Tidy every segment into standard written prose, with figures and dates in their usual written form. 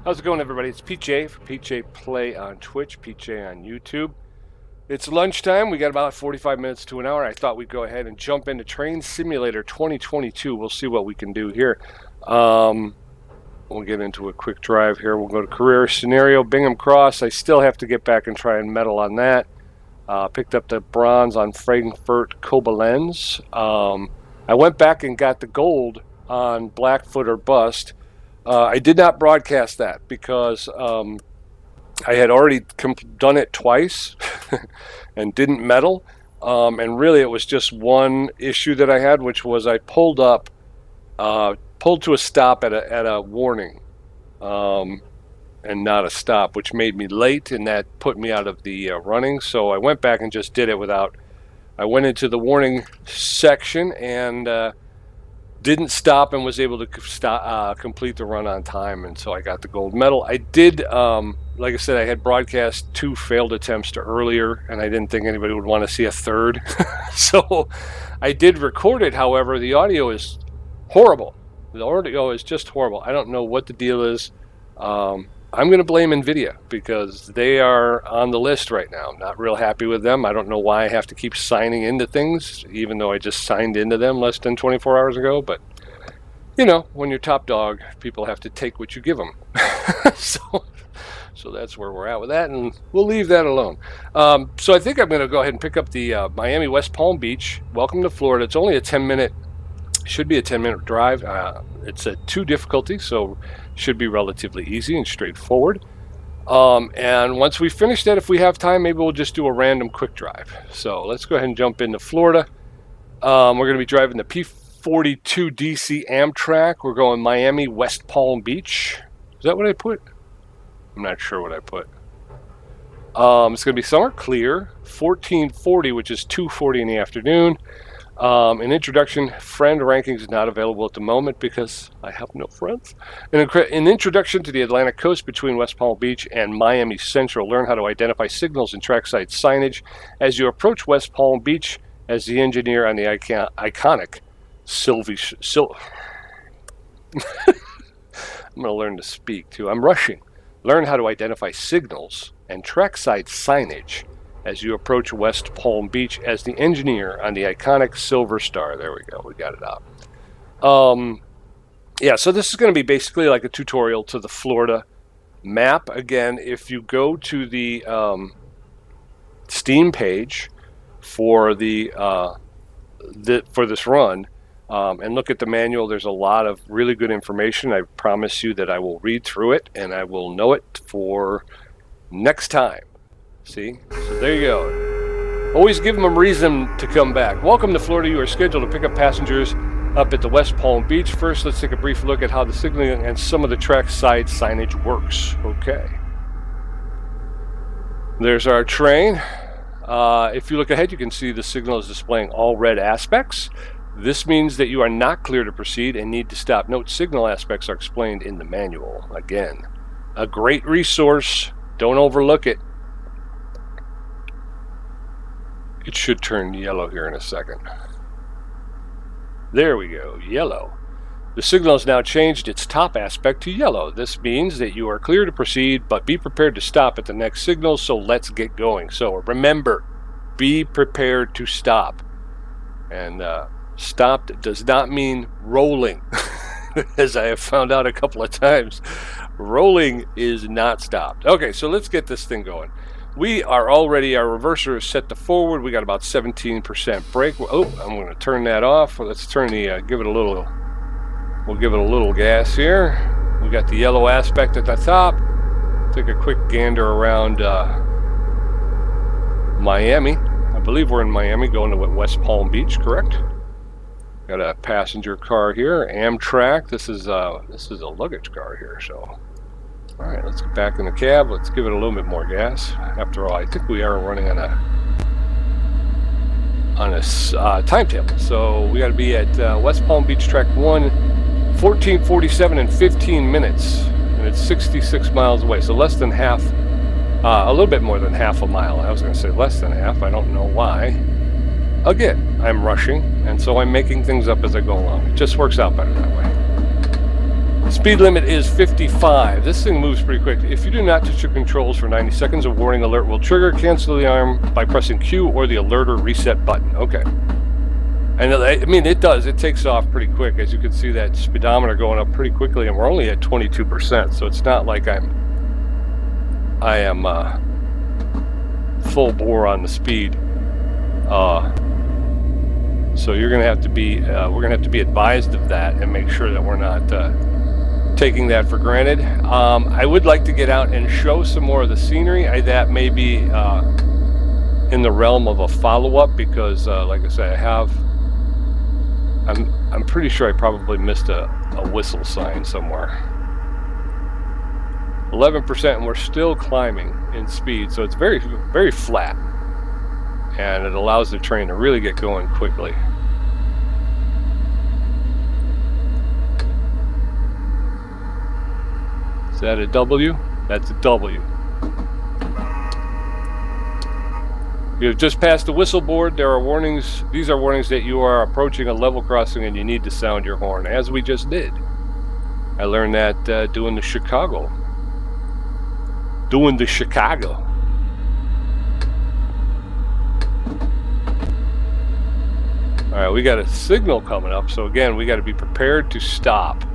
How's it going, everybody? It's PJ for PJ Play on Twitch, PJ on YouTube. It's lunchtime. We got about 45 minutes to an hour. I thought we'd go ahead and jump into Train Simulator 2022. We'll see what we can do here. We'll get into a quick drive here. We'll go to career scenario, Bingham Cross. I still have to get back and try and medal on that. Picked up the bronze on Frankfurt Koblenz. I went back and got the gold on Blackfoot or Bust. I did not broadcast that because I had already done it twice and didn't medal. And really it was just one issue that I had, which was I pulled to a stop at a warning and not a stop, which made me late, and that put me out of the running. So I went back and just did it without. I went into the warning section and didn't stop and was able to complete the run on time, and so I got the gold medal. I did, like I said, I had broadcast 2 failed attempts to earlier, and I didn't think anybody would want to see a third. So I did record it. However, the audio is horrible. The audio is just horrible. I don't know what the deal is. I'm going to blame NVIDIA because they are on the list right now. I'm not real happy with them. I don't know why I have to keep signing into things, even though I just signed into them less than 24 hours ago. But, you know, when you're top dog, people have to take what you give them. So that's where we're at with that, and we'll leave that alone. So I think I'm going to go ahead and pick up the Miami West Palm Beach. Welcome to Florida. It's only a 10-minute, should be a 10-minute drive. It's a 2 difficulty, so should be relatively easy and straightforward. And once we finish that, if we have time, maybe we'll just do a random quick drive. So let's go ahead and jump into Florida. We're going to be driving the P42 DC Amtrak. We're going Miami West Palm Beach. Is that what I put? I'm not sure what I put. It's going to be somewhere clear. 1440, which is 2:40 in the afternoon. An introduction, friend rankings is not available at the moment because I have no friends. An introduction to the Atlantic coast between West Palm Beach and Miami Central. Learn how to identify signals and trackside signage as you approach West Palm Beach as the engineer on the iconic I'm going to learn to speak too. I'm rushing. Learn how to identify signals and trackside signage as you approach West Palm Beach as the engineer on the iconic Silver Star. There we go. We got it out. Yeah, so this is going to be basically like a tutorial to the Florida map. Again, if you go to the Steam page for for this run and look at the manual, there's a lot of really good information. I promise you that I will read through it and I will know it for next time. See? So there you go. Always give them a reason to come back. Welcome to Florida. You are scheduled to pick up passengers up at the West Palm Beach. First, let's take a brief look at how the signaling and some of the trackside signage works. Okay. There's our train. If you look ahead, you can see the signal is displaying all red aspects. This means that you are not clear to proceed and need to stop. Note, signal aspects are explained in the manual. Again, a great resource. Don't overlook it. It should turn yellow here in a second. There we go, yellow. The signal has now changed its top aspect to yellow. This means that you are clear to proceed, but be prepared to stop at the next signal, so let's get going. So remember, be prepared to stop. And stopped does not mean rolling, as I have found out a couple of times. Rolling is not stopped. Okay, so let's get this thing going. We are already, our reverser is set to forward. We got about 17% brake. Oh, I'm going to turn that off. Let's turn the, we'll give it a little gas here. We got the yellow aspect at the top. Take a quick gander around Miami. I believe we're in Miami going to West Palm Beach, correct? Got a passenger car here, Amtrak. This is a luggage car here, so. All right, let's get back in the cab. Let's give it a little bit more gas. After all, I think we are running on a timetable. So we got to be at West Palm Beach Track 1, 14:47 in 15 minutes, and it's 66 miles away. So less than half, a little bit more than half a mile. I was going to say less than half. I don't know why. Again, I'm rushing, and so I'm making things up as I go along. It just works out better that way. Speed limit is 55. This thing moves pretty quick. If you do not touch your controls for 90 seconds, a warning alert will trigger. Cancel the alarm by pressing Q or the alert or reset button. Okay. And I mean, it does. It takes off pretty quick. As you can see, that speedometer going up pretty quickly, and we're only at 22%. So it's not like I am full bore on the speed. So you're going to have to be, we're going to have to be advised of that and make sure that we're not taking that for granted. I would like to get out and show some more of the scenery. That may be in the realm of a follow-up because, like I said, I'm pretty sure I probably missed a whistle sign somewhere. 11%, and we're still climbing in speed, so it's very, very flat, and it allows the train to really get going quickly. Is that a W? That's a W. You have just passed the whistle board. There are warnings. These are warnings that you are approaching a level crossing and you need to sound your horn, as we just did. I learned that doing the Chicago. All right, we got a signal coming up, so again, we got to be prepared to stop.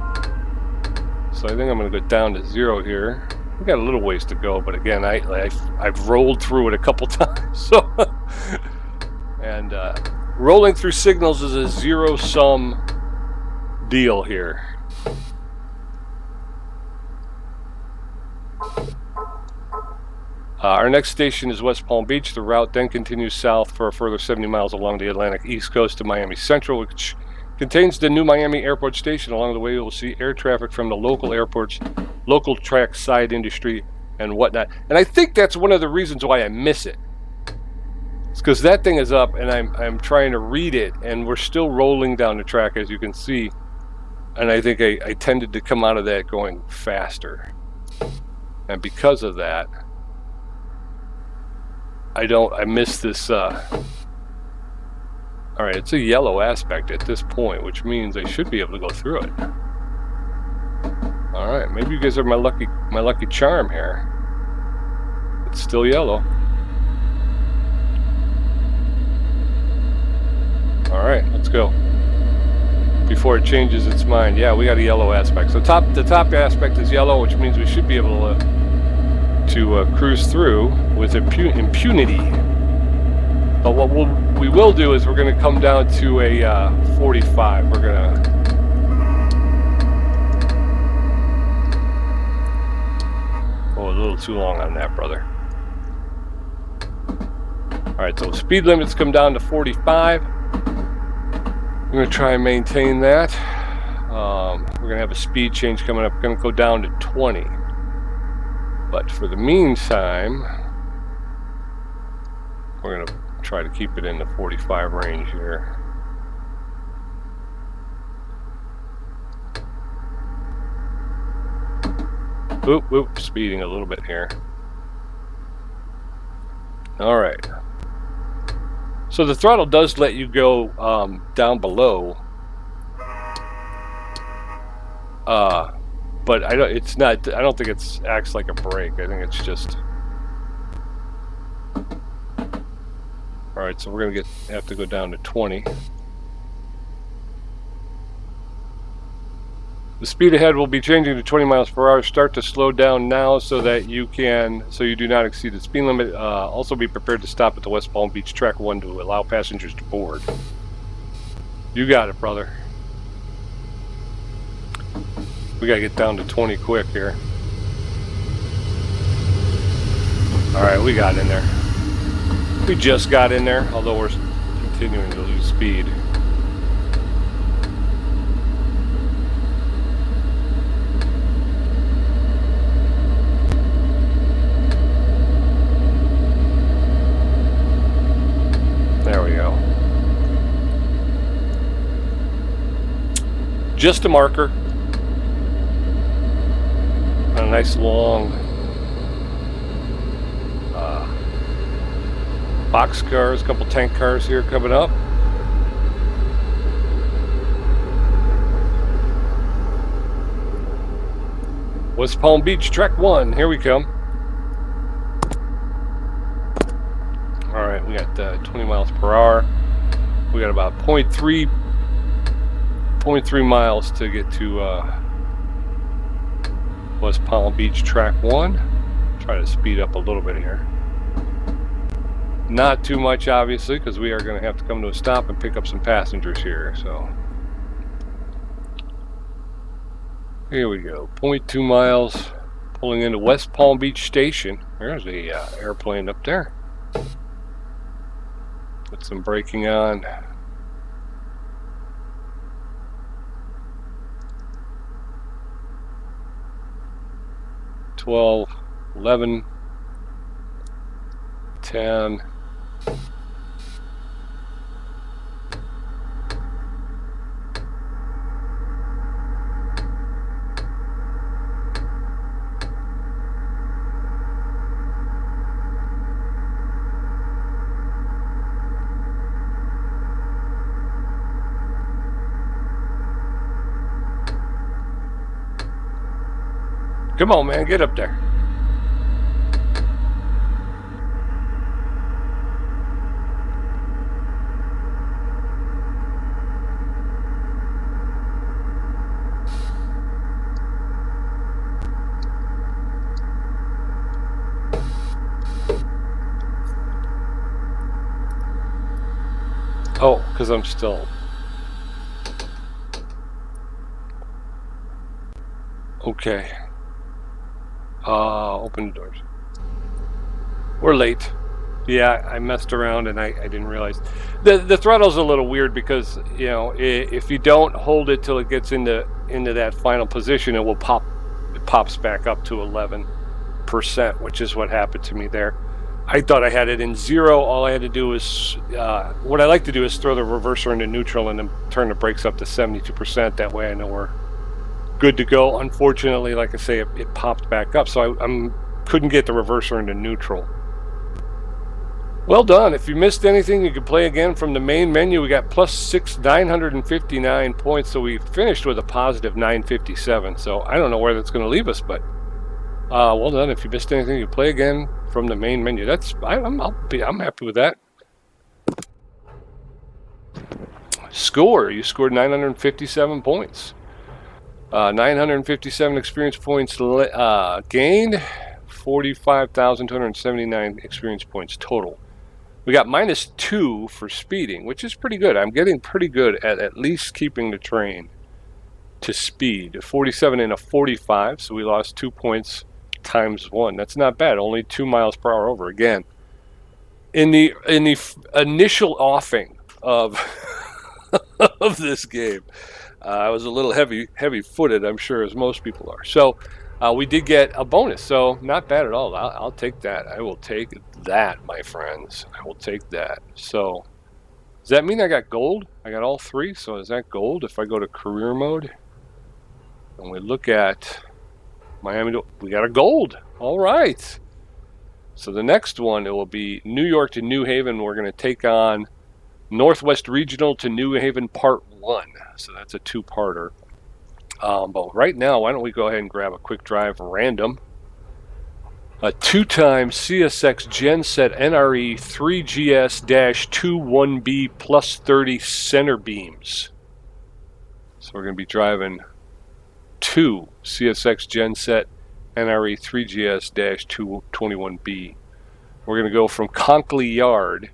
So I think I'm going to go down to 0 here. We got a little ways to go, but again, I've rolled through it a couple times. So, and rolling through signals is a zero-sum deal here. Our next station is West Palm Beach. The route then continues south for a further 70 miles along the Atlantic East Coast to Miami Central, which contains the new Miami Airport Station. Along the way, you will see air traffic from the local airports, local track side industry, and whatnot. And I think that's one of the reasons why I miss it. It's because that thing is up, and I'm trying to read it, and we're still rolling down the track, as you can see. And I think I tended to come out of that going faster. And because of that, I miss this, alright, it's a yellow aspect at this point, which means I should be able to go through it. Alright, maybe you guys are my lucky charm here. It's still yellow. Alright, let's go. Before it changes its mind. Yeah, we got a yellow aspect. So the top aspect is yellow, which means we should be able to cruise through with impunity. But what we will do is we're going to come down to a 45. We're going to... Oh, a little too long on that, brother. Alright, so speed limits come down to 45. I'm going to try and maintain that. We're going to have a speed change coming up. We're going to go down to 20. But for the meantime, we're going to try to keep it in the 45 range here. Oop, speeding a little bit here. All right. So the throttle does let you go down below. But I don't think it acts like a brake. I think it's just... Alright, so we're going to have to go down to 20. The speed ahead will be changing to 20 miles per hour. Start to slow down now so you do not exceed the speed limit. Also be prepared to stop at the West Palm Beach Track 1 to allow passengers to board. You got it, brother. We gotta get down to 20 quick here. Alright, we got in there. We just got in there, although we're continuing to lose speed. There we go. Just a marker. A nice long box cars, a couple tank cars here coming up. West Palm Beach, track 1. Here we come. All right, we got 20 miles per hour. We got about 0.3 miles to get to West Palm Beach, track 1. Try to speed up a little bit here. Not too much, obviously, because we are going to have to come to a stop and pick up some passengers here. So here we go. 0.2 miles, pulling into West Palm Beach Station. There's the airplane up there. Put some braking on. $12, $11, $10. Come on, man, get up there. Oh, because I'm still... Okay. Open the doors. We're late. Yeah, I messed around and I didn't realize. The throttle's a little weird because, you know, if you don't hold it till it gets into that final position, it will pop. It pops back up to 11%, which is what happened to me there. I thought I had it in 0. All I had to do was, what I like to do is throw the reverser into neutral and then turn the brakes up to 72%. That way I know we're good to go. Unfortunately, like I say, it popped back up, so I couldn't get the reverser into neutral. Well done. If you missed anything, you can play again from the main menu. We got +6, 959 points, so we finished with a positive 957. So I don't know where that's going to leave us, but well done. If you missed anything, you can play again from the main menu. I'm happy with that. Score. You scored 957 points. 957 experience points gained, 45,279 experience points total. We got -2 for speeding, which is pretty good. I'm getting pretty good at least keeping the train to speed. 47 and a 45, so we lost 2 points times 1. That's not bad. Only 2 miles per hour over again. In the initial offing of of this game, I was a little heavy-footed, I'm sure, as most people are. So we did get a bonus, so not bad at all. I'll take that. I will take that, my friends. I will take that. So does that mean I got gold? I got all 3, so is that gold? If I go to career mode and we look at Miami, we got a gold. All right. So the next one, it will be New York to New Haven. We're going to take on Northwest Regional to New Haven Part 1. So that's a 2-parter. But right now, why don't we go ahead and grab a quick drive random. A 2-time CSX Genset NRE 3GS-21B plus 30 center beams. So we're going to be driving 2 CSX Genset NRE 3GS-21B. We're going to go from Conkley Yard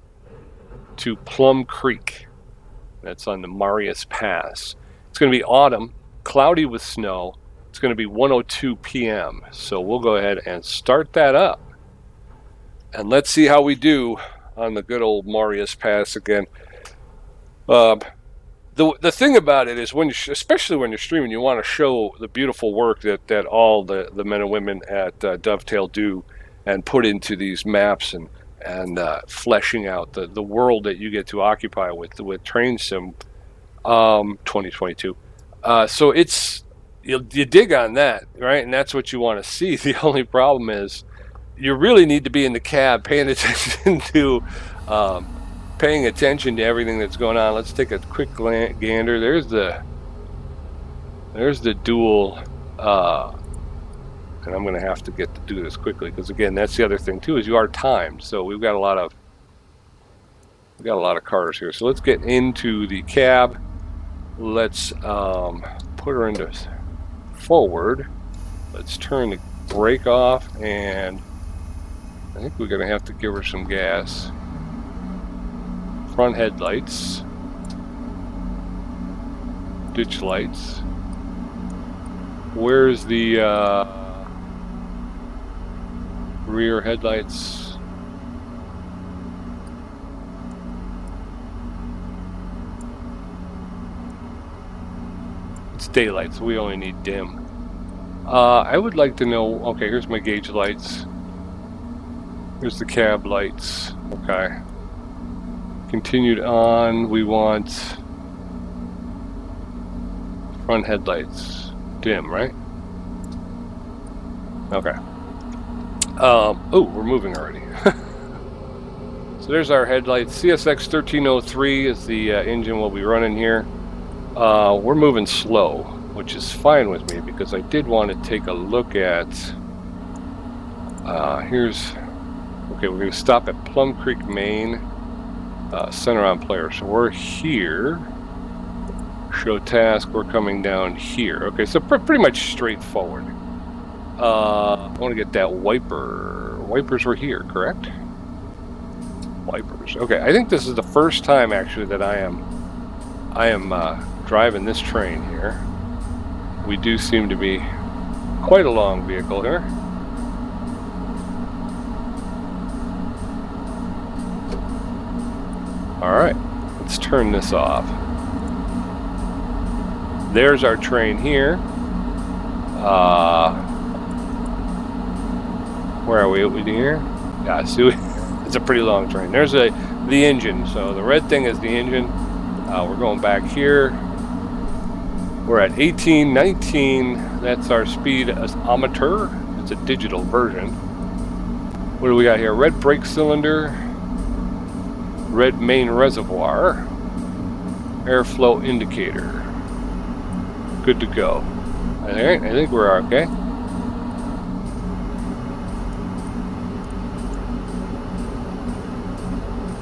to Plum Creek. That's on the Marius Pass. It's going to be autumn, cloudy with snow. It's going to be 1:02 p.m. So we'll go ahead and start that up. And let's see how we do on the good old Marius Pass again. The thing about it is, especially when you're streaming, you want to show the beautiful work that all the men and women at Dovetail do and put into these maps and fleshing out the world that you get to occupy with Train Sim 2022. So it's you dig on that, right? And that's what you want to see. The only problem is you really need to be in the cab paying attention to everything that's going on. Let's take a quick gander. There's the dual and I'm going to have to get to do this quickly because, again, that's the other thing too, is you are timed. So we've got a lot of cars here. So let's get into the cab. Let's put her into forward. Let's turn the brake off, and I think we're going to have to give her some gas. Front headlights. Ditch lights. Where's the rear headlights? It's daylight, so we only need dim. I would like to know, okay, here's my gauge lights. Here's the cab lights. Okay. Continued on, we want front headlights. Dim, right? Okay. Oh, we're moving already. So there's our headlights. CSX 1303 is the engine we'll be running here. We're moving slow, which is fine with me because I did want to take a look at okay, we're going to stop at Plum Creek, Maine, center on player. So we're here. Show task, we're coming down here. Okay, so pretty much straightforward. I want to get that wiper. Wipers were here, correct? Wipers. Okay, I think this is the first time actually that I am driving this train here. We do seem to be quite a long vehicle here. All right, let's turn this off. There's our train here. Where are we? Here? Yeah, see, it's a pretty long train. There's the engine. So the red thing is the engine. We're going back here. We're at 1819. That's our speedometer. It's a digital version. What do we got here? Red brake cylinder. Red main reservoir. Airflow indicator. Good to go. Alright, I think we're okay.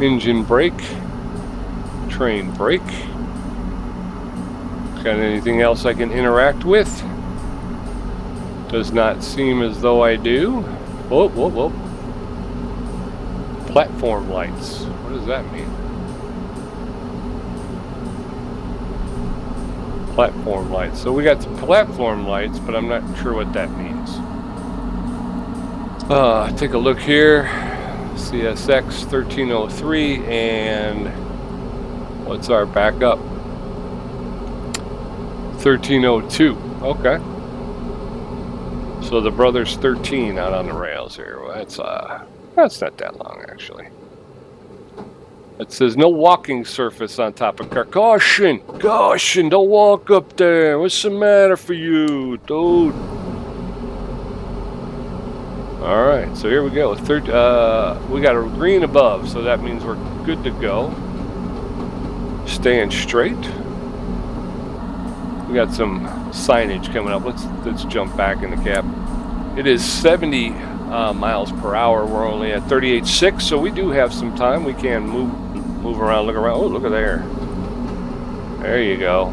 Engine brake. Train brake. Got anything else I can interact with? Does not seem as though I do. Whoa, whoa, whoa. Platform lights. What does that mean? Platform lights. So we got some platform lights, but I'm not sure what that means. Take a look here. CSX 1303, and what's our backup? 1302. Okay. So the Brothers 13 out on the rails here. Well, that's not that long actually. It says no walking surface on top of car. Caution! Caution! Don't walk up there. What's the matter for you, dude? Alright, so here we go. We got a green above, so that means we're good to go. Staying straight. We got some signage coming up. Let's jump back in the cab. It is 70 miles per hour. We're only at 38.6, so we do have some time. We can move around, look around. Oh, look at there. There you go.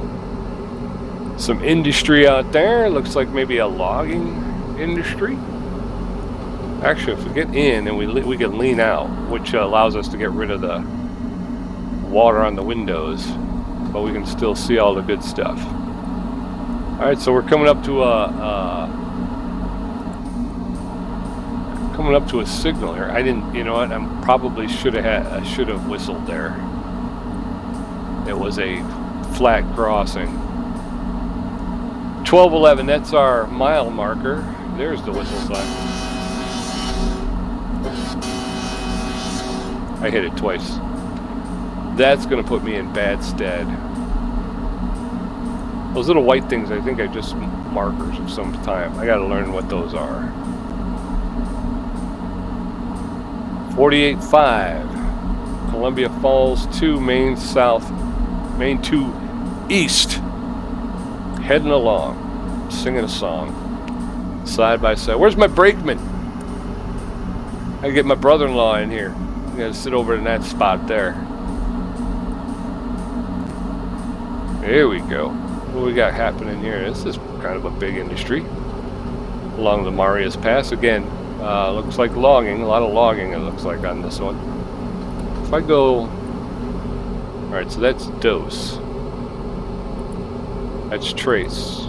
Some industry out there. Looks like maybe a logging industry. Actually, if we get in and we can lean out, which allows us to get rid of the water on the windows, but we can still see all the good stuff. All right, so we're coming up to a signal here. I didn't, you know what? I probably should have whistled there. It was a flat crossing. 1211. That's our mile marker. There's the whistle sign. I hit it twice. That's going to put me in bad stead. Those little white things, I think, are just markers of some time. I got to learn what those are. 48.5. Columbia Falls 2, Main South, Main 2 East. Heading along, singing a song. Side by side. Where's my brakeman? I get my brother-in-law in here. I gotta sit over in that spot there. Here we go. What we got happening here? This is kind of a big industry along the Marius Pass. Again, looks like logging. A lot of logging it looks like on this one. If I go... Alright, so that's Dos. That's Trace.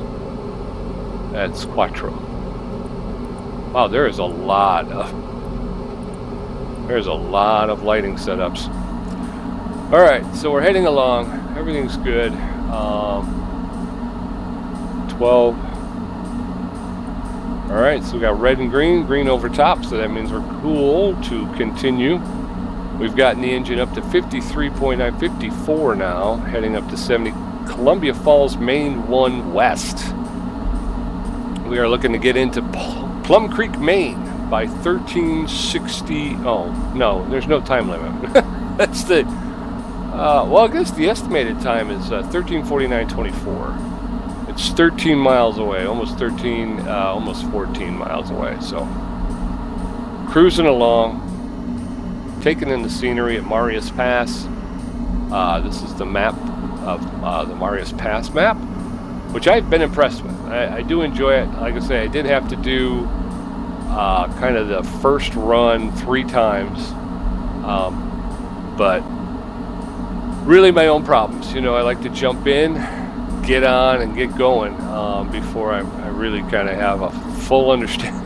That's Quattro. Wow, there's a lot of lighting setups. Alright, so we're heading along. Everything's good. 12. Alright, so we got red and green over top, so that means we're cool to continue. We've gotten the engine up to 53.9, 54 now, heading up to 70. Columbia Falls, Maine 1 West. We are looking to get into Plum Creek, Maine by 1360. Oh, no, there's no time limit. That's the, well, I guess the estimated time is 13:49:24. It's 13 miles away, almost 13, almost 14 miles away. So, cruising along. Taking in the scenery at Marius Pass. This is the map of the Marius Pass map, which I've been impressed with. I do enjoy it. Like I say, I did have to do kind of the first run 3 times, but really my own problems. You know, I like to jump in, get on, and get going before I really kind of have a full understanding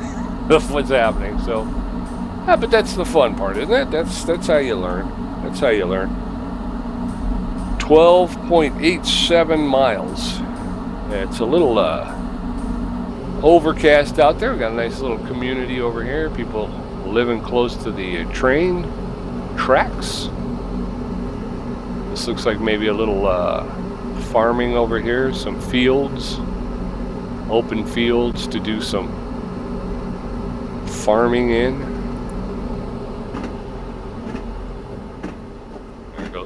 of what's happening. So. Yeah, but that's the fun part, isn't it? That's how you learn. That's how you learn. 12.87 miles. Yeah, it's a little overcast out there. We got a nice little community over here. People living close to the train tracks. This looks like maybe a little farming over here. Some fields, open fields to do some farming in.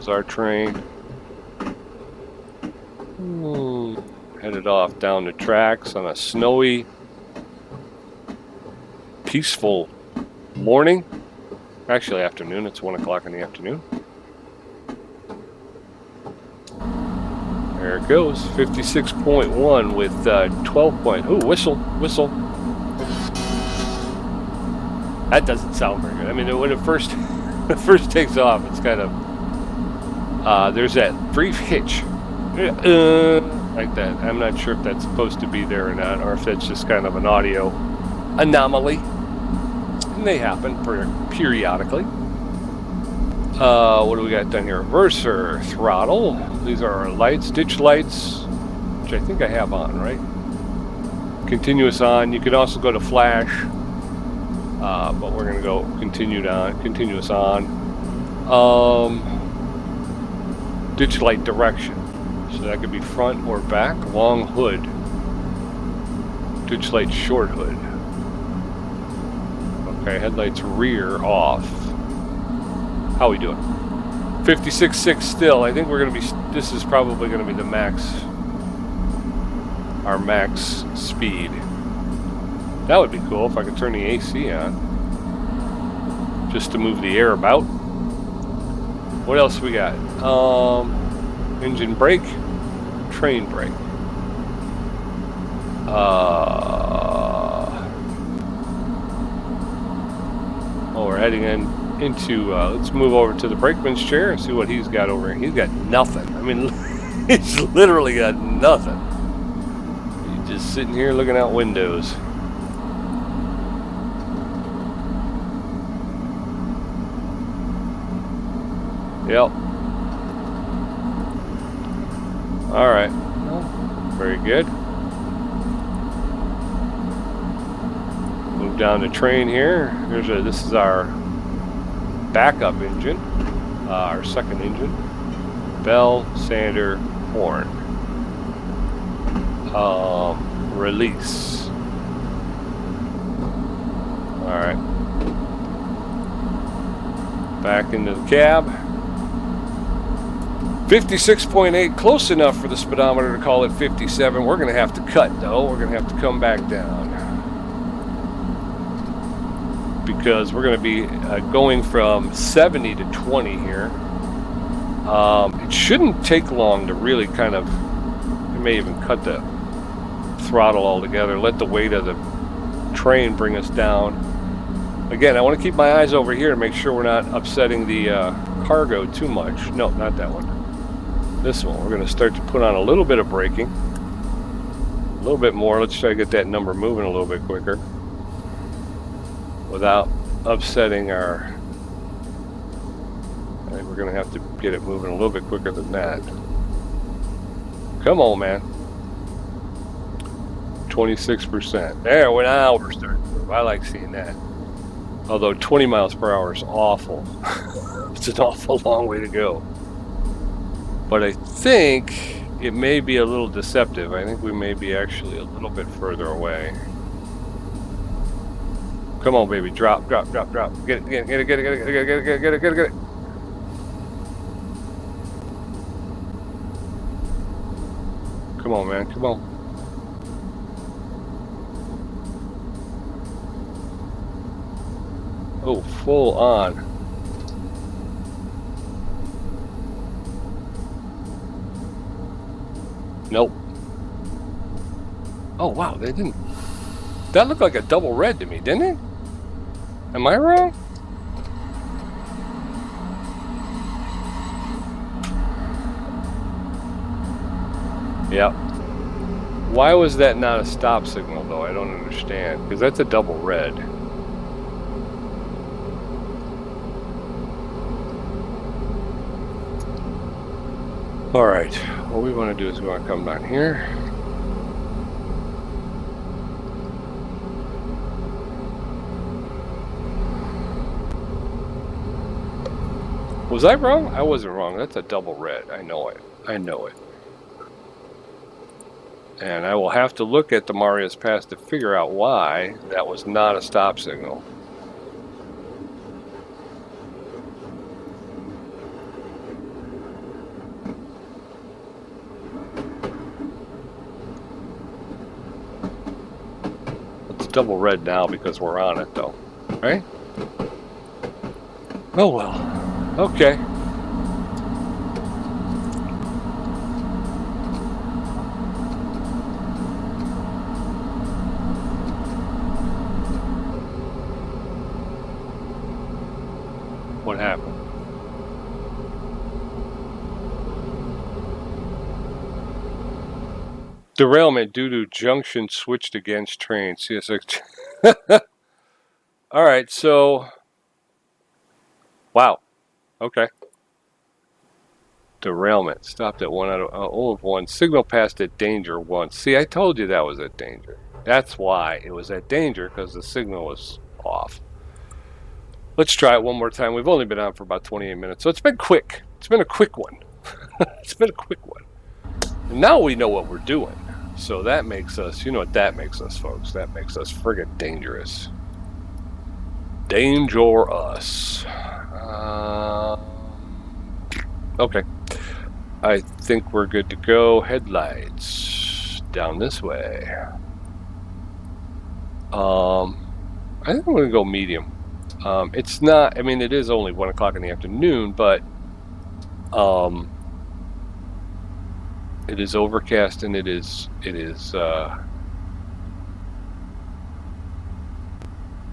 Our train headed off down the tracks on a snowy, peaceful morning. Actually, afternoon. It's 1 o'clock in the afternoon. There it goes. 56.1 with 12 point. Ooh, whistle. That doesn't sound very good. I mean, when it first takes off, it's kind of. There's that brief hitch, like that. I'm not sure if that's supposed to be there or not, or if that's just kind of an audio anomaly. And they happen periodically. What do we got down here? Reverser, throttle. These are our lights, ditch lights, which I think I have on, right? Continuous on. You can also go to flash, but we're going to go continuous on. Ditch light direction, so that could be front or back. Long hood, ditch light short hood. Okay, headlights rear off. How we doing? 56.6 still. I think we're gonna be. This is probably gonna be the max. Our max speed. That would be cool if I could turn the AC on, just to move the air about. What else we got? Engine brake, train brake. Oh, we're heading into. Let's move over to the brakeman's chair and see what he's got over here. He's got nothing. I mean, he's literally got nothing. He's just sitting here looking out windows. Yep. All right. Very good. Move down the train here. This is our backup engine, our second engine. Bell, sander, horn. Release. All right. Back into the cab. 56.8, close enough for the speedometer to call it 57. We're going to have to cut, though. We're going to have to come back down. because we're going to be going from 70 to 20 here. It shouldn't take long to really kind of, I may even cut the throttle altogether, let the weight of the train bring us down. Again, I want to keep my eyes over here to make sure we're not upsetting the cargo too much. No, not that one. This one. We're going to start to put on a little bit of braking. A little bit more. Let's try to get that number moving a little bit quicker without upsetting our... I think we're going to have to get it moving a little bit quicker than that. Come on, man. 26%. There, now we're starting to move. I like seeing that. Although 20 miles per hour is awful. It's an awful long way to go. But I think it may be a little deceptive. I think we may be actually a little bit further away. Come on, baby. Drop, drop, drop, drop. Get it, get it, get it, get it, get it, get it, get it, get it, get it, get it. Come on, man. Come on. Oh, full on. Nope. Oh, wow. They didn't. That looked like a double red to me, didn't it? Am I wrong? Yep. Why was that not a stop signal, though? I don't understand. Because that's a double red. All right. What we want to do is we want to come down here. Was I wrong? I wasn't wrong. That's a double red. I know it. I know it. And I will have to look at the Marius Pass to figure out why that was not a stop signal. It's double red now because we're on it, though. Right? Oh, well. Okay. What happened? Derailment due to junction switched against train. CSX. All right, so... Wow. Okay. Derailment. Stopped at 1 out of 0 of 1. Signal passed at danger once. See, I told you that was at danger. That's why it was at danger, because the signal was off. Let's try it one more time. We've only been on for about 28 minutes, so it's been quick. It's been a quick one. It's been a quick one. And now we know what we're doing. So that makes us, you know what that makes us, folks? That makes us friggin' dangerous. Dangerous. Okay. I think we're good to go. Headlights. Down this way. I think I'm going to go medium. It's not, I mean, it is only 1 o'clock in the afternoon, but it is overcast and it is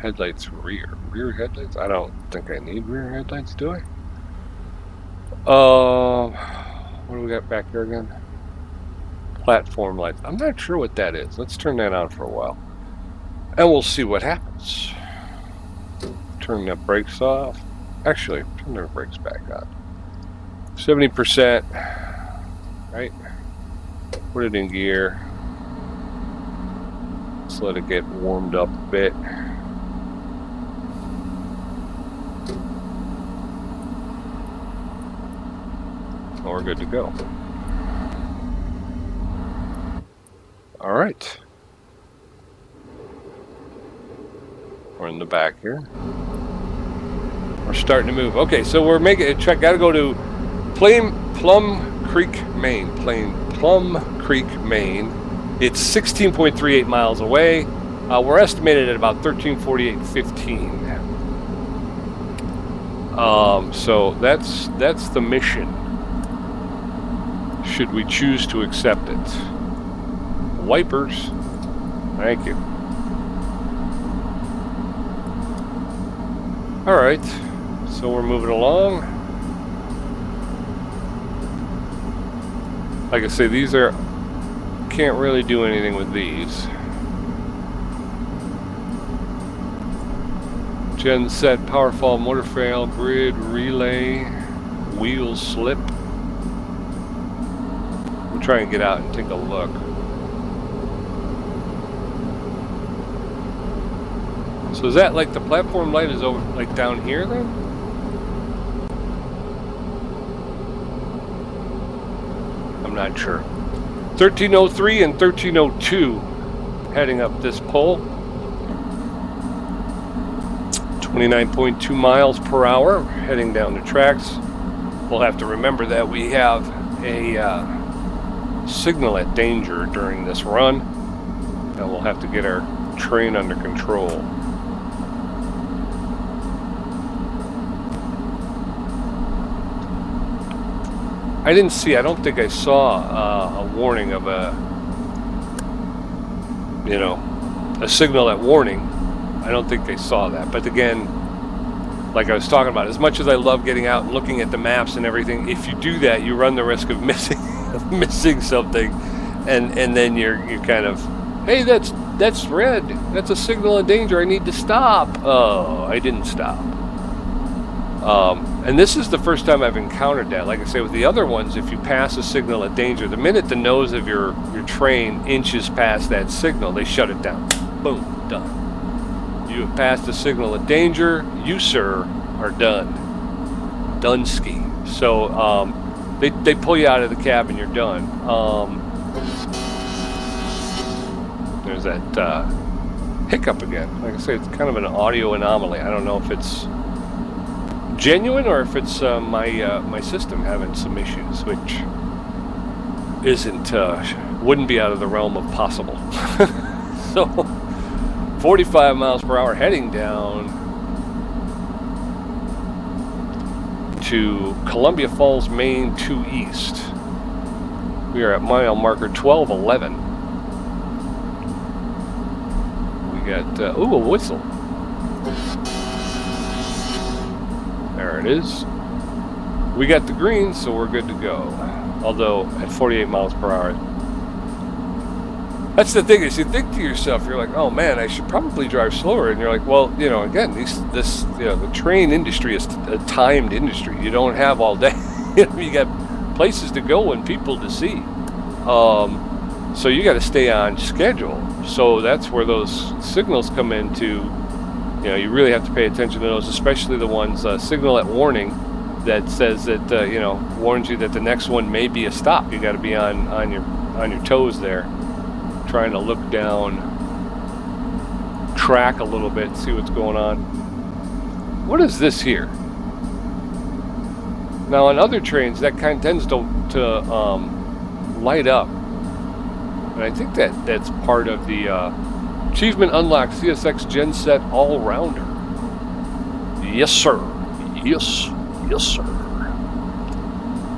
headlights rear headlights. I don't think I need rear headlights, do I? What do we got back here again? Platform lights. I'm not sure what that is. Let's turn that on for a while and we'll see what happens. Turn the brakes off. Actually, turn the brakes back on. 70%. Right? Put it in gear. Let's let it get warmed up a bit. And we're good to go. All right. We're in the back here. We're starting to move. Okay, so we're making a check. Got to go to Plum Creek, Maine. Plum Creek, Maine. It's 16.38 miles away. We're estimated at about 1348.15. So that's the mission, should we choose to accept it. Wipers. Thank you. Alright, so we're moving along. Like I say, these are... can't really do anything with these. Gen set, power fall, motor fail, grid, relay, wheel slip. We'll try and get out and take a look. So is that like the platform light is over, like down here then? I'm not sure. 1303 and 1302 heading up this pole. 29.2 miles per hour heading down the tracks. We'll have to remember that we have a signal at danger during this run, and we'll have to get our train under control. I didn't see, I don't think I saw a warning of a signal at warning. I don't think they saw that. But again, like I was talking about, as much as I love getting out and looking at the maps and everything, if you do that, you run the risk of missing something, and then you're kind of, hey, that's red. That's a signal of danger. I need to stop. Oh, I didn't stop. And this is the first time I've encountered that. Like I say, with the other ones, if you pass a signal of danger, the minute the nose of your train inches past that signal, they shut it down. Boom, done. You have passed a signal of danger, you, sir, are done. Done-ski. So they pull you out of the cab and you're done. There's that hiccup again. Like I say, it's kind of an audio anomaly. I don't know if it's genuine or if it's my system having some issues, which wouldn't be out of the realm of possible. So 45 miles per hour heading down to Columbia Falls, Maine 2 East. We are at mile marker 1211. We got, a whistle. There it is. We got the green, so we're good to go. Although, at 48 miles per hour, that's the thing, is you think to yourself, you're like, oh man, I should probably drive slower. And you're like, well, again, the train industry is a timed industry. You don't have all day. You got places to go and people to see. So you got to stay on schedule. So that's where those signals come into, you really have to pay attention to those, especially the ones, signal at warning, that says that, warns you that the next one may be a stop. You got to be on your toes there, trying to look down track a little bit, see what's going on. What is this here? Now on other trains that kind of tends to light up, and I think that's part of the achievement unlocked CSX Genset All-Rounder. Yes sir, yes sir.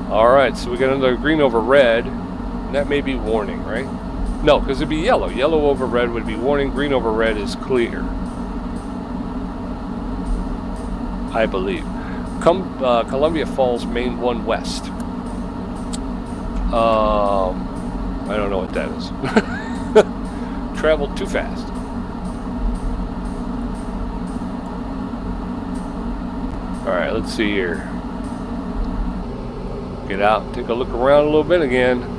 Alright, so we got another green over red, and that may be warning, right? No, because it'd be yellow. Yellow over red would be warning. Green over red is clear, I believe. Columbia Falls, Maine 1 West. I don't know what that is. Traveled too fast. Alright, let's see here. Get out, take a look around a little bit again.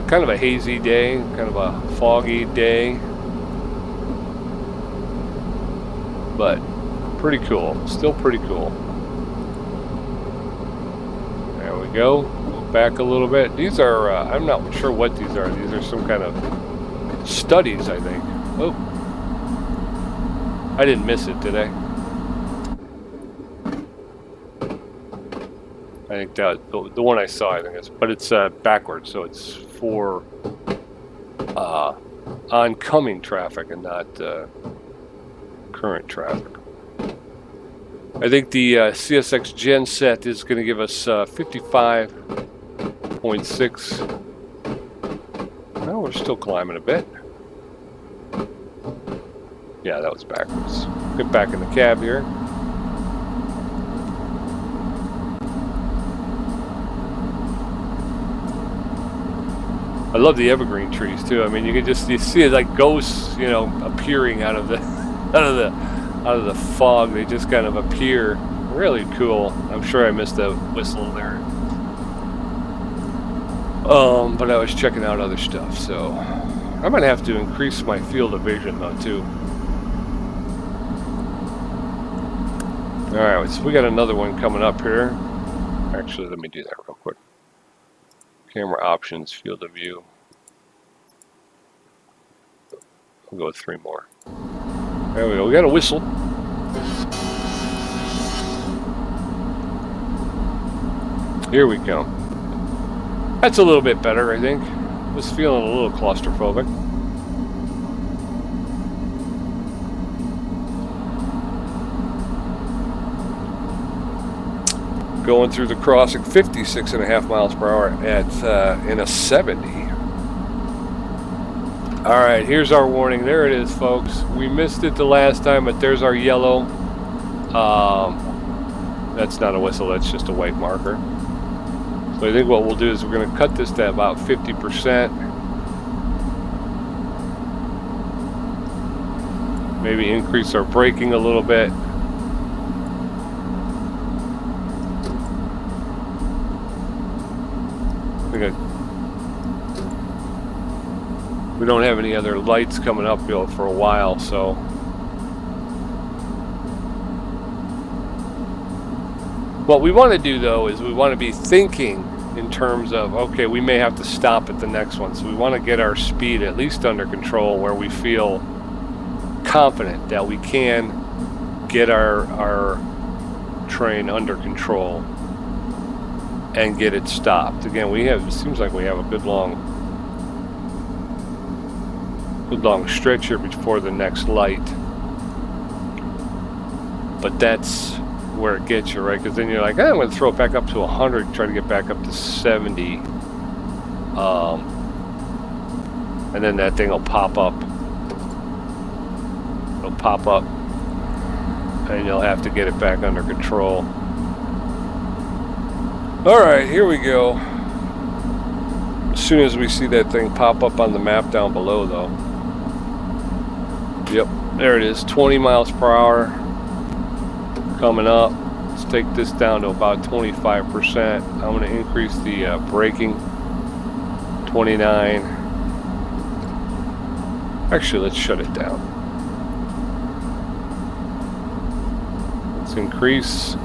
Kind of a hazy day, kind of a foggy day, but pretty cool, still pretty cool. There we go, back a little bit. These are, I'm not sure what these are. These are some kind of studies, I think. Oh, I didn't miss it, did I? I think that the one I saw, I think it's, but it's backwards, so it's for oncoming traffic and not current traffic. I think the CSX Gen Set is going to give us 55.6. Well, we're still climbing a bit. Yeah, that was backwards. Get back in the cab here. I love the evergreen trees too. I mean, you see it like ghosts, you know, appearing out of the fog. They just kind of appear. Really cool. I'm sure I missed a whistle there. But I was checking out other stuff, so I might have to increase my field of vision though too. All right, so we got another one coming up here. Actually, let me do that real quick. Camera options, field of view. We'll go with 3 more. There we go. We got a whistle. Here we go. That's a little bit better, I think. Was feeling a little claustrophobic. Going through the crossing, 56.5 miles per hour at in a 70. All right, here's our warning. There it is, folks. We missed it the last time, but there's our yellow. That's not a whistle. That's just a white marker. So I think what we'll do is we're going to cut this to about 50%. Maybe increase our braking a little bit. We don't have any other lights coming up for a while, so what we want to do though is we want to be thinking in terms of, okay, we may have to stop at the next one, so we want to get our speed at least under control where we feel confident that we can get our train under control and get it stopped. Again, it seems like we have a good long stretch here before the next light, but that's where it gets you, right? Because then you're like, I'm going to throw it back up to 100, try to get back up to 70, and then that thing will pop up. It'll pop up, and you'll have to get it back under control. All right, here we go. As soon as we see that thing pop up on the map down below, though. Yep, there it is, 20 miles per hour coming up. Let's take this down to about 25%. I'm going to increase the braking, 29. Actually, let's shut it down. Let's increase.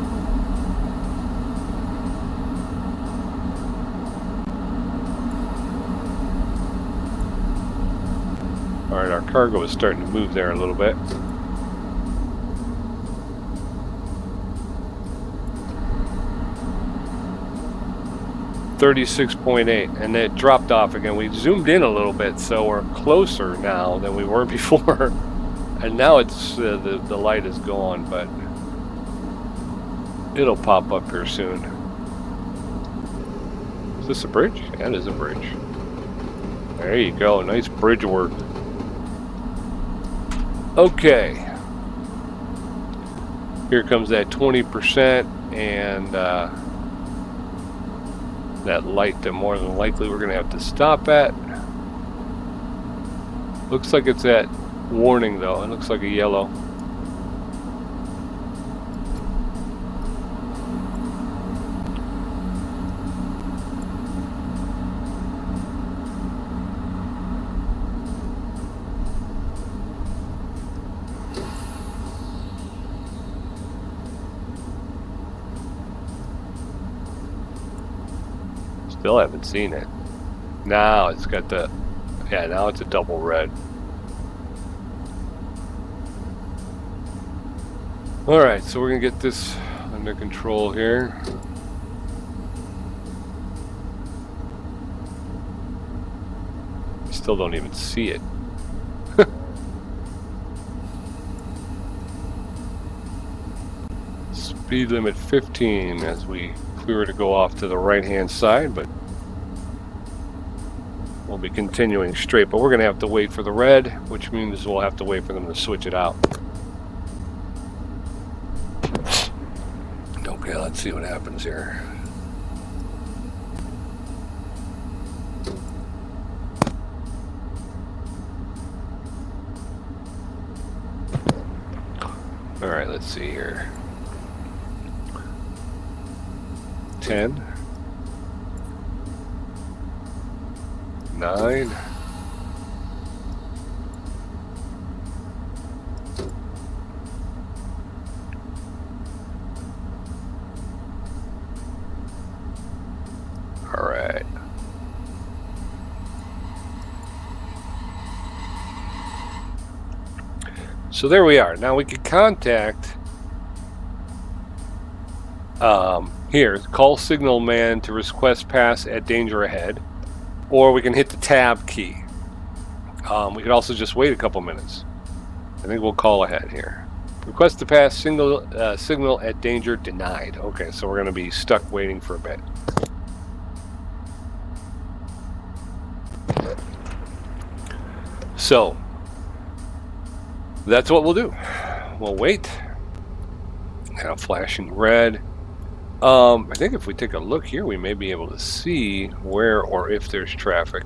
All right, our cargo is starting to move there a little bit. $36.8, and it dropped off again. We zoomed in a little bit, so we're closer now than we were before. And now it's the light is gone, but it'll pop up here soon. Is this a bridge? Yeah, it is a bridge. There you go, nice bridge work. Okay, here comes that 20%, and that light that more than likely we're going to have to stop at. Looks like it's at warning though. It looks like a yellow. Still haven't seen it. Now it's got the, yeah, now it's a double red. All right, so we're gonna get this under control here. Still don't even see it. Speed limit 15 as we clear to go off to the right-hand side, but we'll be continuing straight. But we're going to have to wait for the red, which means we'll have to wait for them to switch it out. Okay, let's see what happens here. All right, let's see here. 10, 9, 8. So there we are. Now we can contact here, call signal man to request pass at danger ahead, or we can hit the tab key. We could also just wait a couple minutes. I think we'll call ahead here. Request to pass signal at danger denied. Okay, so we're going to be stuck waiting for a bit. So that's what we'll do. We'll wait. Now flashing red. I think if we take a look here, we may be able to see where or if there's traffic.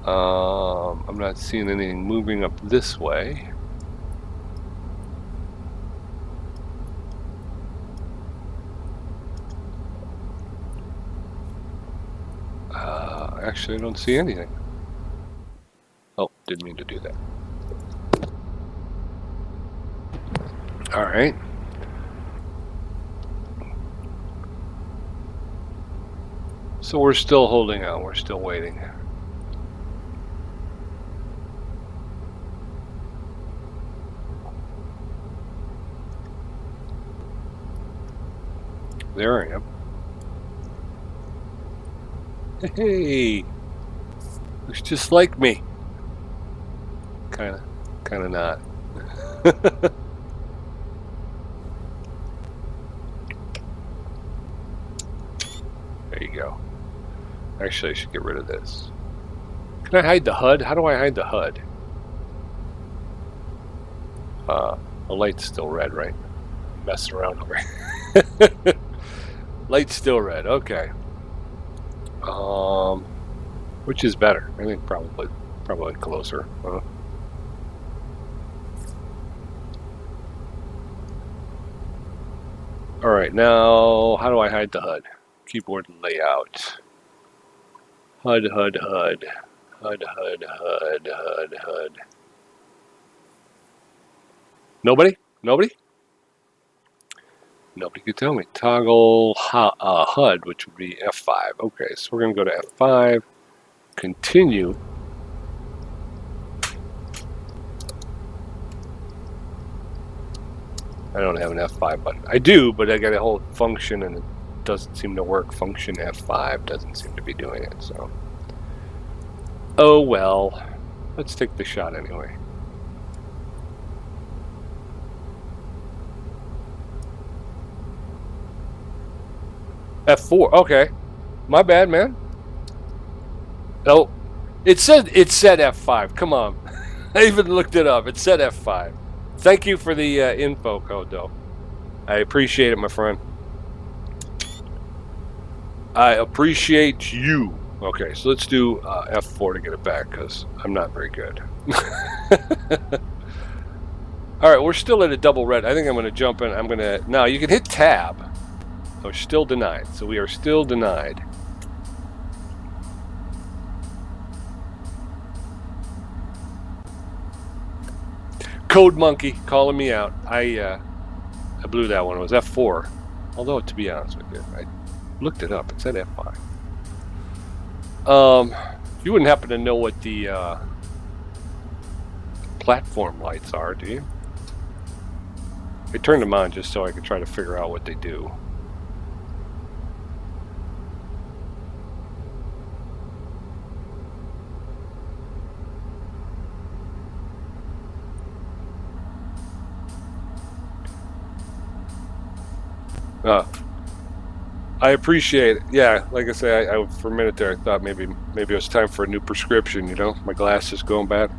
I'm not seeing anything moving up this way. Actually, I don't see anything. Oh, didn't mean to do that. All right. So we're still holding out. We're still waiting. There I am. Hey, looks just like me. Kind of not. There you go. Actually, I should get rid of this. Can I hide the HUD? How do I hide the HUD? The light's still red, right? I'm messing around over here. Light's still red. Okay. Which is better? I think probably closer. All right, now how do I hide the HUD? Keyboard layout. HUD. Nobody? Nobody could tell me. Toggle HUD, which would be F5. Okay, so we're going to go to F5. Continue. I don't have an F5 button. I do, but I got a whole function and it doesn't seem to work. Function F5 doesn't seem to be doing it, so. Oh well. Let's take the shot anyway. F4, okay. My bad, man. Oh, it said F5. Come on. I even looked it up. It said F5. Thank you for the info code, though. I appreciate it, my friend. I appreciate you. Okay, so let's do F4 to get it back, because I'm not very good. All right, we're still at a double red. I think I'm going to jump in. I'm going to... Now, you can hit tab. Oh, still denied. So we are still denied. Code Monkey calling me out. I blew that one. It was F4. Although, to be honest with you, I looked it up. It said F5. You wouldn't happen to know what the platform lights are, do you? I turned them on just so I could try to figure out what they do. I appreciate it. Yeah, like I say, I for a minute there, I thought maybe it was time for a new prescription. You know, my glasses going bad.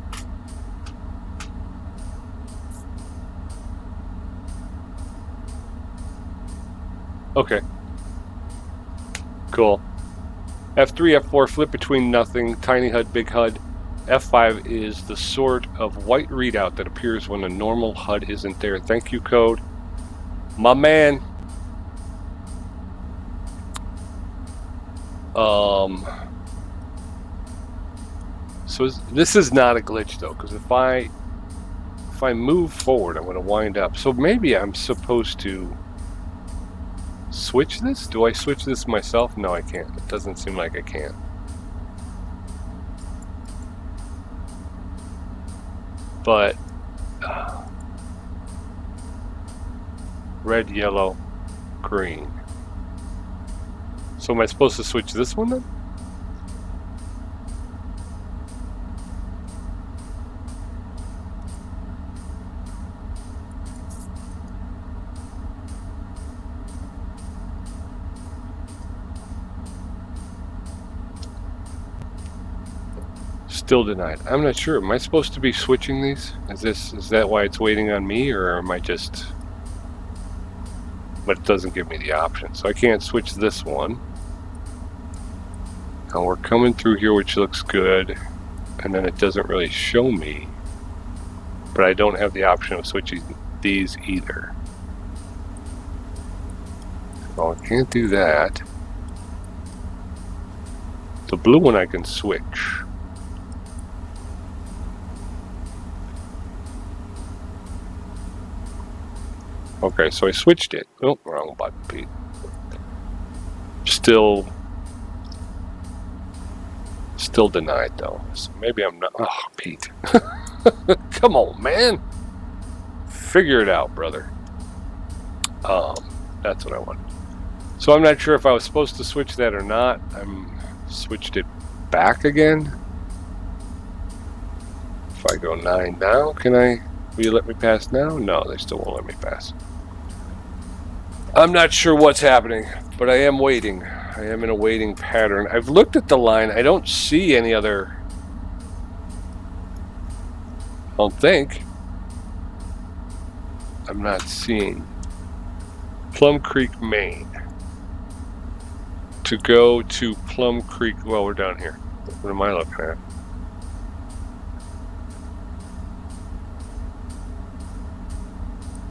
Okay. Cool. F3, F4, flip between nothing, tiny HUD, big HUD. F5 is the sort of white readout that appears when a normal HUD isn't there. Thank you, code. My man. So this is not a glitch though, because if I move forward, I'm going to wind up. So maybe I'm supposed to switch this? Do I switch this myself? No, I can't. It doesn't seem like I can. But red, yellow, green. So am I supposed to switch this one then? Still denied. I'm not sure. Am I supposed to be switching these? Is that why it's waiting on me, or am I just... But it doesn't give me the option. So I can't switch this one. Now we're coming through here, which looks good. And then it doesn't really show me. But I don't have the option of switching these either. So I can't do that. The blue one I can switch. Okay, so I switched it. Oh, wrong button, Pete. Still denied though. So maybe I'm not. Oh, Pete. Come on, man. Figure it out, brother. That's what I want. So I'm not sure if I was supposed to switch that or not. I'm switched it back again. If I go 9 now, will you let me pass now? No, they still won't let me pass. I'm not sure what's happening, but I am waiting. I am in a waiting pattern. I've looked at the line. I don't see any other... I don't think. I'm not seeing. Plum Creek, Maine. To go to Plum Creek... Well, we're down here. What am I looking at?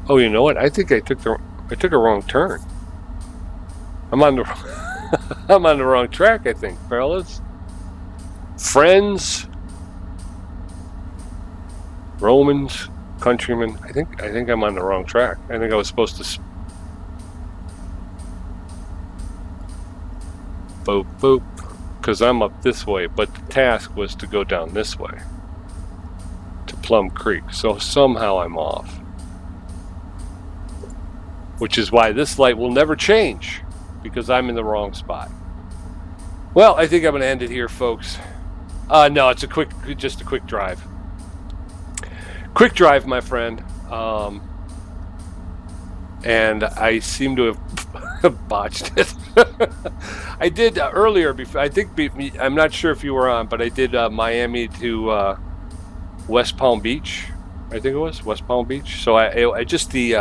Oh, you know what? I think I took a wrong turn. I'm on the wrong track, I think, fellas. Friends, Romans, countrymen. I think I'm on the wrong track. I think I was supposed to boop boop, because I'm up this way, but the task was to go down this way to Plum Creek. So somehow I'm off. Which is why this light will never change, because I'm in the wrong spot. Well, I think I'm going to end it here, folks. No, it's just a quick drive. Quick drive, my friend. And I seem to have botched it. I did earlier, before, I think, I'm not sure if you were on, but I did Miami to West Palm Beach. I think it was West Palm Beach. So I just the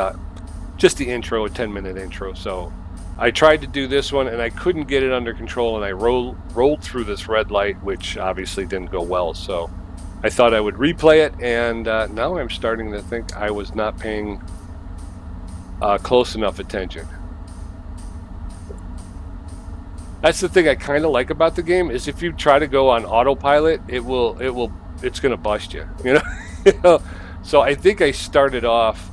intro, a 10-minute intro. So I tried to do this one and I couldn't get it under control, and I rolled through this red light, which obviously didn't go well. So I thought I would replay it, and now I'm starting to think I was not paying close enough attention. That's the thing I kind of like about the game, is if you try to go on autopilot, it's gonna bust you, you know. So I think I started off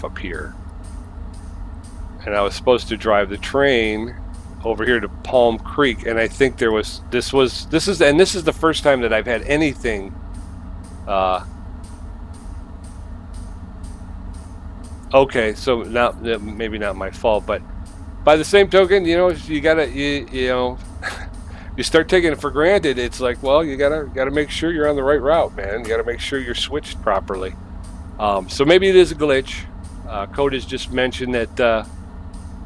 up here, and I was supposed to drive the train over here to Palm Creek, and I think this is the first time that I've had anything okay, so maybe not my fault, but by the same token, you know, you gotta you start taking it for granted. It's like, well, you gotta make sure you're on the right route, man. You gotta make sure you're switched properly. So maybe it is a glitch. Code has just mentioned that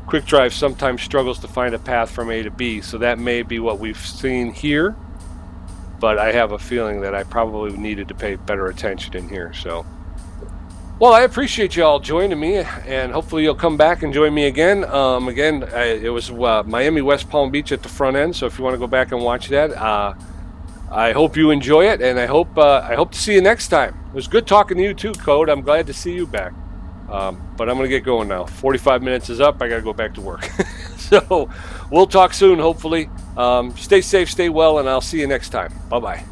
Quick Drive sometimes struggles to find a path from A to B, so that may be what we've seen here. But I have a feeling that I probably needed to pay better attention in here. So, well, I appreciate you all joining me, and hopefully you'll come back and join me again. It was Miami West Palm Beach at the front end, so if you want to go back and watch that, I hope you enjoy it, and I hope to see you next time. It was good talking to you too, Code. I'm glad to see you back. But I'm going to get going now. 45 minutes is up. I got to go back to work. So we'll talk soon, hopefully. Stay safe, stay well, and I'll see you next time. Bye-bye.